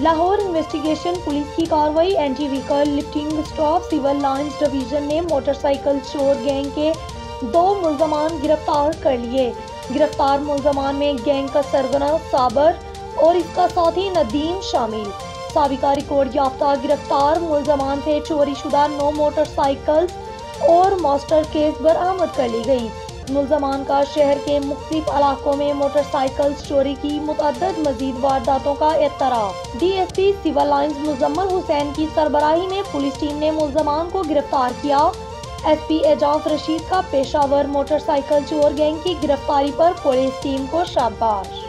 Lahore investigation police की कार्रवाई। Anti vehicle lifting staff civil lines division ने मोटरसाइकिल चोर गैंग के 2 मुल्जमान गिरफ्तार कर लिए। गिरफ्तार मुल्जमान में गैंग का सरगना साबर और इसका साथी नदीम शामिल। साबिका रिकॉर्ड याफ्ता गिरफ्तार मुल्जमान से चोरी शुदा 9 मोटरसाइकिल और मास्टर केस बरामद कर ली गई। मुल्जमान का शहर के मुख्तलिफ इलाकों में मोटरसाइकिल चोरी की मुतअद्दिद मजीद वारदातों का इत्तराफ। DSP civil lines Muzammil Hussain की सरबराही में पुलिस टीम ने मुल्जमान को गिरफ्तार किया। SP एजाज रशीद का पेशावर मोटरसाइकिल चोर गैंग की गिरफ्तारी पर पुलिस टीम को शाबाश।